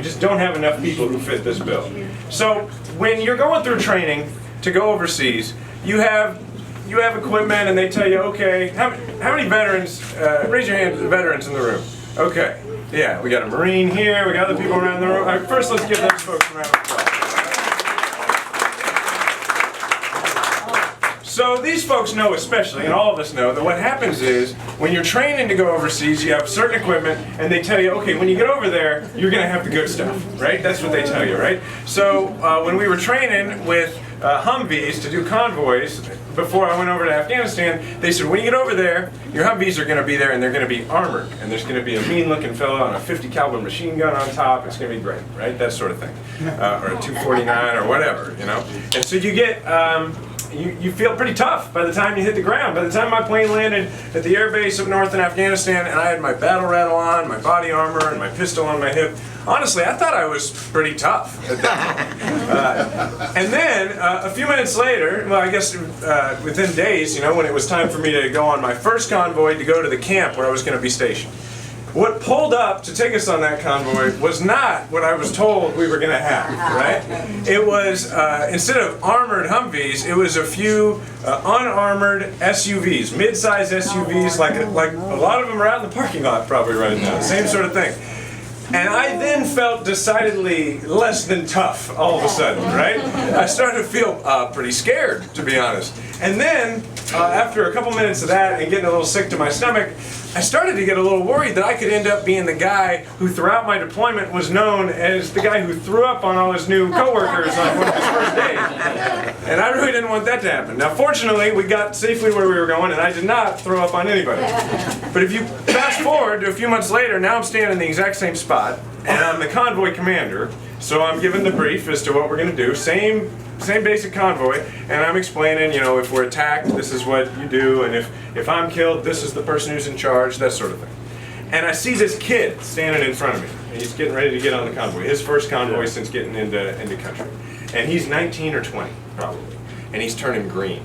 We just don't have enough people who fit this bill. So when you're going through training to go overseas, you have equipment and they tell you, okay, how many veterans, raise your hand to the veterans in the room. Okay, yeah, we got a Marine here, we got other people around the room. All right, first let's give those folks a round of applause. So these folks know especially, and all of us know, that what happens is, when you're training to go overseas, you have certain equipment, and they tell you, okay, when you get over there, you're going to have the good stuff, right? That's what they tell you, right? So when we were training with Humvees to do convoys, before I went over to Afghanistan, they said, when you get over there, your Humvees are going to be there, and they're going to be armored, and there's going to be a mean-looking fellow on a 50 caliber machine gun on top. It's going to be great, right? That sort of thing, or a 249 or whatever, you know. And so you get. You feel pretty tough by the time you hit the ground. By the time my plane landed at the air base up north in Afghanistan and I had my battle rattle on, my body armor, and my pistol on my hip, honestly, I thought I was pretty tough at that point. And then, a few minutes later, well, I guess within days, you know, when it was time for me to go on my first convoy to go to the camp where I was going to be stationed, what pulled up to take us on that convoy was not what I was told we were going to have, right? It was, instead of armored Humvees, it was a few unarmored SUVs, mid-size SUVs, like a lot of them are out in the parking lot probably right now, same sort of thing. And I then felt decidedly less than tough all of a sudden, right? I started to feel pretty scared, to be honest. And then, after a couple minutes of that and getting a little sick to my stomach, I started to get a little worried that I could end up being the guy who throughout my deployment was known as the guy who threw up on all his new coworkers on one of his first days. And I really didn't want that to happen. Now fortunately, we got safely where we were going and I did not throw up on anybody. But if you fast forward to a few months later, now I'm standing in the exact same spot and I'm the convoy commander, so I'm given the brief as to what we're going to do. Same basic convoy, and I'm explaining, you know, if we're attacked, this is what you do, and if I'm killed, this is the person who's in charge, that sort of thing. And I see this kid standing in front of me, and he's getting ready to get on the convoy, his first convoy since getting into country. And he's 19 or 20, probably, and he's turning green,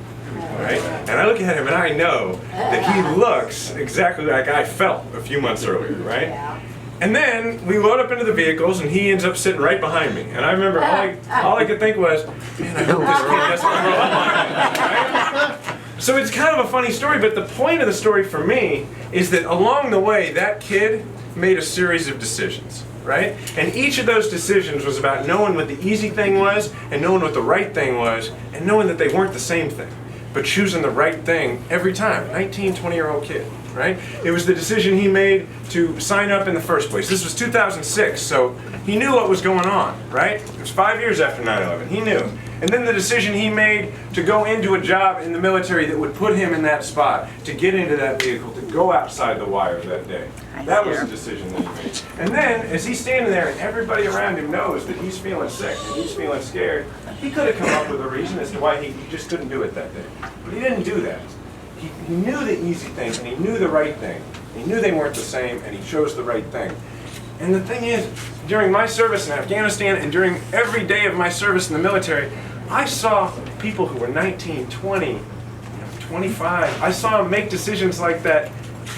right? And I look at him, and I know that he looks exactly like I felt a few months earlier, right? And then we load up into the vehicles, and he ends up sitting right behind me. And I remember all I could think was, man, I hope this kid doesn't grow up like that. Right? So it's kind of a funny story, but the point of the story for me is that along the way, that kid made a series of decisions, right? And each of those decisions was about knowing what the easy thing was, and knowing what the right thing was, and knowing that they weren't the same thing, but choosing the right thing every time. 19, 20-year-old kid. Right? It was the decision he made to sign up in the first place. This was 2006, so he knew what was going on, right? It was 5 years after 9/11. He knew. And then the decision he made to go into a job in the military that would put him in that spot, to get into that vehicle, to go outside the wire that day. That was the decision that he made. And then, as he's standing there and everybody around him knows that he's feeling sick and he's feeling scared, he could have come up with a reason as to why he just couldn't do it that day. But he didn't do that. He knew the easy thing, and he knew the right thing. He knew they weren't the same, and he chose the right thing. And the thing is, during my service in Afghanistan, and during every day of my service in the military, I saw people who were 19, 20, 25. I saw them make decisions like that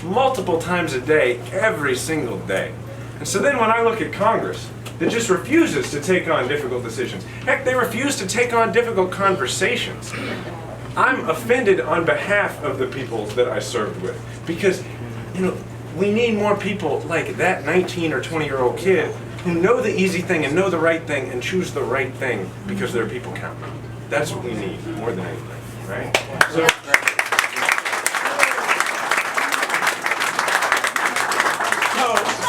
multiple times a day, every single day. And so then when I look at Congress, that just refuses to take on difficult decisions. Heck, they refuse to take on difficult conversations. I'm offended on behalf of the people that I served with, because, you know, we need more people like that 19 or 20-year-old kid who know the easy thing and know the right thing and choose the right thing because their people count. That's what we need more than anything, right?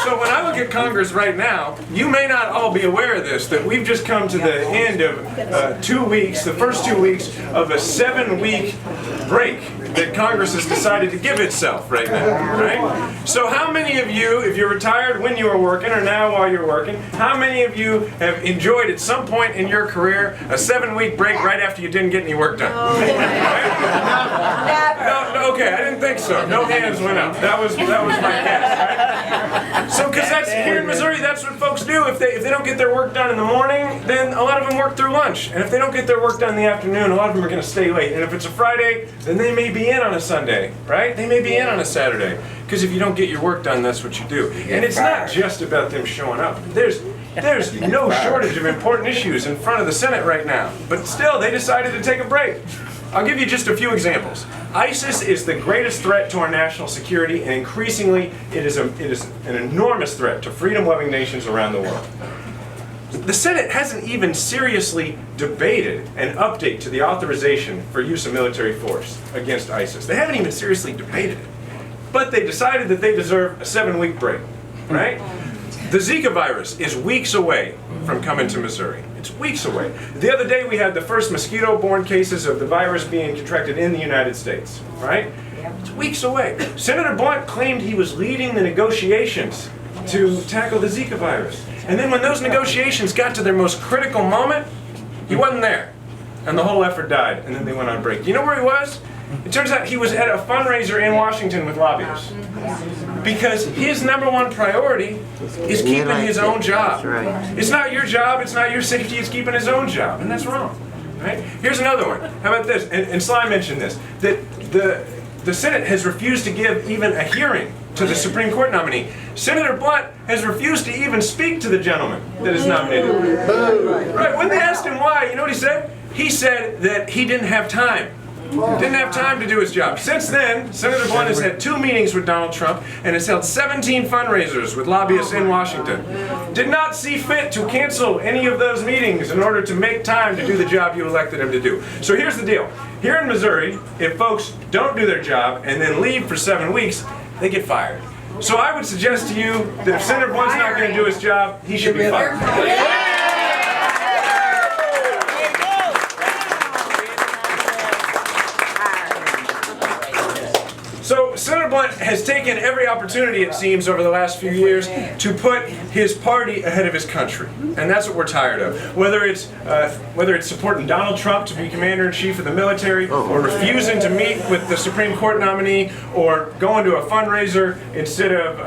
So when I look at Congress right now, you may not all be aware of this, that we've just come to the end of 2 weeks, the first 2 weeks of a 7-week break that Congress has decided to give itself right now, right? So how many of you, if you're retired when you were working or now while you're working, how many of you have enjoyed at some point in your career a 7-week break right after you didn't get any work done? No, okay, I didn't think so. No hands went up. That was my guess, right? So, because that's here in Missouri, that's what folks do. If they don't get their work done in the morning, then a lot of them work through lunch. And if they don't get their work done in the afternoon, a lot of them are going to stay late. And if it's a Friday, then they may be in on a Sunday, right? They may be in on a Saturday. Because if you don't get your work done, that's what you do. And it's not just about them showing up. There's no shortage of important issues in front of the Senate right now, but still they decided to take a break. I'll give you just a few examples. ISIS is the greatest threat to our national security, and increasingly it is an enormous threat to freedom-loving nations around the world. The Senate hasn't even seriously debated an update to the authorization for use of military force against ISIS. They haven't even seriously debated it. But they decided that they deserve a 7-week break, right? The Zika virus is weeks away from coming to Missouri. It's weeks away. The other day we had the first mosquito-borne cases of the virus being contracted in the United States, right? It's weeks away. Senator Blunt claimed he was leading the negotiations to tackle the Zika virus. And then when those negotiations got to their most critical moment, he wasn't there. And the whole effort died, and then they went on break. You know where he was? It turns out he was at a fundraiser in Washington with lobbyists. Because his #1 priority is keeping his own job. It's not your job, it's not your safety, it's keeping his own job. And that's wrong. Right? Here's another one. How about this? And Sly mentioned this. That the Senate has refused to give even a hearing to the Supreme Court nominee. Senator Blunt has refused to even speak to the gentleman that is nominated. Right, when they asked him why, you know what he said? He said that he didn't have time. Didn't have time to do his job. Since then, Senator Blunt has had 2 meetings with Donald Trump and has held 17 fundraisers with lobbyists in Washington. Did not see fit to cancel any of those meetings in order to make time to do the job you elected him to do. So here's the deal. Here in Missouri, if folks don't do their job and then leave for 7 weeks, they get fired. So I would suggest to you that if Senator Blunt's not going to do his job, he should be fired. So Senator Blunt has taken every opportunity, it seems, over the last few years to put his party ahead of his country. And that's what we're tired of. Whether it's supporting Donald Trump to be Commander-in-Chief of the military, or refusing to meet with the Supreme Court nominee, or going to a fundraiser instead of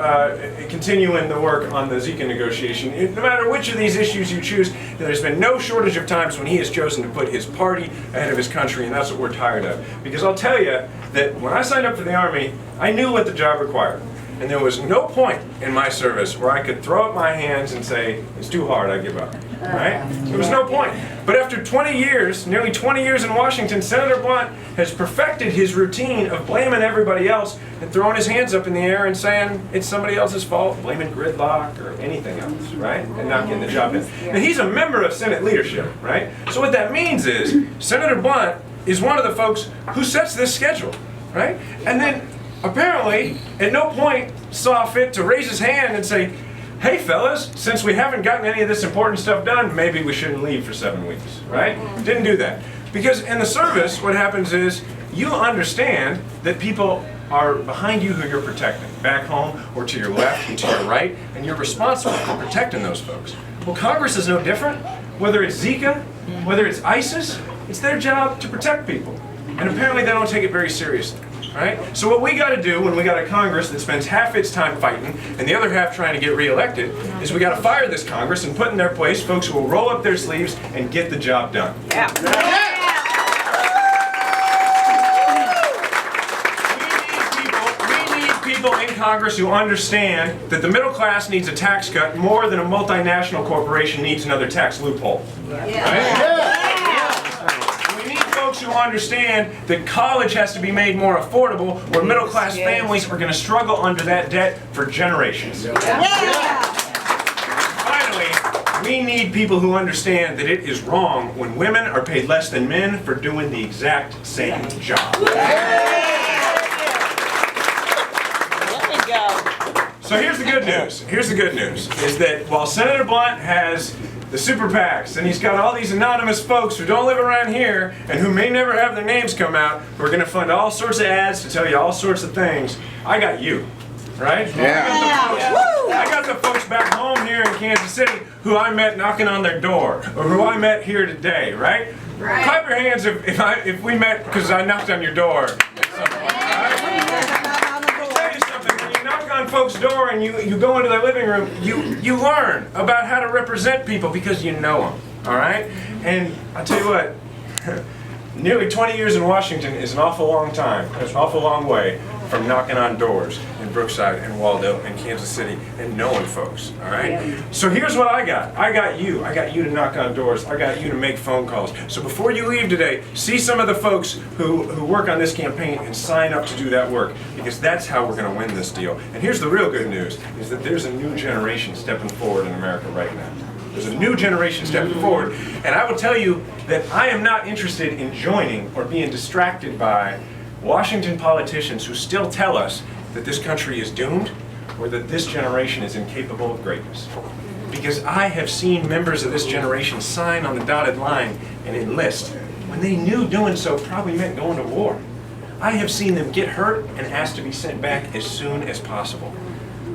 continuing the work on the Zika negotiation. No matter which of these issues you choose, there's been no shortage of times when he has chosen to put his party ahead of his country, and that's what we're tired of. Because I'll tell you that when I signed up for the Army, I knew what the job required. And there was no point in my service where I could throw up my hands and say, it's too hard, I give up. Right? There was no point. But after 20 years, nearly 20 years in Washington, Senator Blunt has perfected his routine of blaming everybody else and throwing his hands up in the air and saying it's somebody else's fault, blaming gridlock or anything else, right? And not getting the job done. Now, he's a member of Senate leadership, right? So what that means is Senator Blunt is one of the folks who sets this schedule, right? And then apparently at no point saw fit to raise his hand and say, hey fellas, since we haven't gotten any of this important stuff done, maybe we shouldn't leave for 7 weeks, right? Didn't do that. Because in the service, what happens is you understand that people are behind you who you're protecting, back home or to your left and to your right, and you're responsible for protecting those folks. Well, Congress is no different. Whether it's Zika, whether it's ISIS, it's their job to protect people. And apparently they don't take it very seriously. Right? So what we got to do when we got a Congress that spends half its time fighting and the other half trying to get reelected is we got to fire this Congress and put in their place folks who will roll up their sleeves and get the job done. Yeah. We need people in Congress who understand that the middle class needs a tax cut more than a multinational corporation needs another tax loophole. Right? Who understand that college has to be made more affordable, where middle-class families are going to struggle under that debt for generations. Finally, we need people who understand that it is wrong when women are paid less than men for doing the exact same job. So here's the good news. Here's the good news, is that while Senator Blunt has the super PACs, and he's got all these anonymous folks who don't live around here and who may never have their names come out, who are going to fund all sorts of ads to tell you all sorts of things. I got you, right? Yeah. I got the folks back home here in Kansas City who I met knocking on their door, or who I met here today, right? Clap your hands if we met because I knocked on your door. On folks' door and you go into their living room, you learn about how to represent people because you know them, all right? And I'll tell you what, nearly 20 years in Washington is an awful long time. It's an awful long way from knocking on doors in Brookside and Waldo and Kansas City and knowing folks, all right? So here's what I got. I got you to knock on doors. I got you to make phone calls. So before you leave today, see some of the folks who work on this campaign and sign up to do that work, because that's how we're going to win this deal. And here's the real good news, is that there's a new generation stepping forward in America right now. There's a new generation stepping forward, and I will tell you that I am not interested in joining or being distracted by Washington politicians who still tell us that this country is doomed or that this generation is incapable of greatness. Because I have seen members of this generation sign on the dotted line and enlist when they knew doing so probably meant going to war. I have seen them get hurt and asked to be sent back as soon as possible.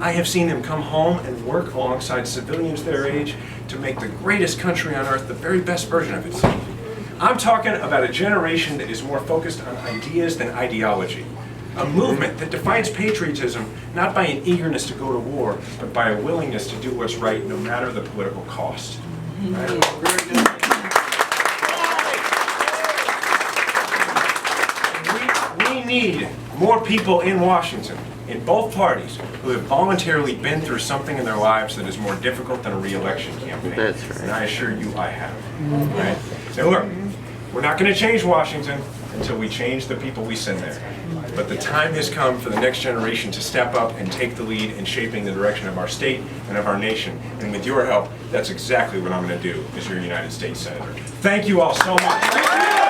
I have seen them come home and work alongside civilians their age to make the greatest country on earth the very best version of itself. I'm talking about a generation that is more focused on ideas than ideology. A movement that defines patriotism not by an eagerness to go to war, but by a willingness to do what's right no matter the political cost. Right? We need more people in Washington, in both parties, who have voluntarily been through something in their lives that is more difficult than a re-election campaign. That's right. And I assure you I have. Right? So look, we're not going to change Washington until we change the people we send there. But the time has come for the next generation to step up and take the lead in shaping the direction of our state and of our nation. And with your help, that's exactly what I'm going to do as your United States Senator. Thank you all so much.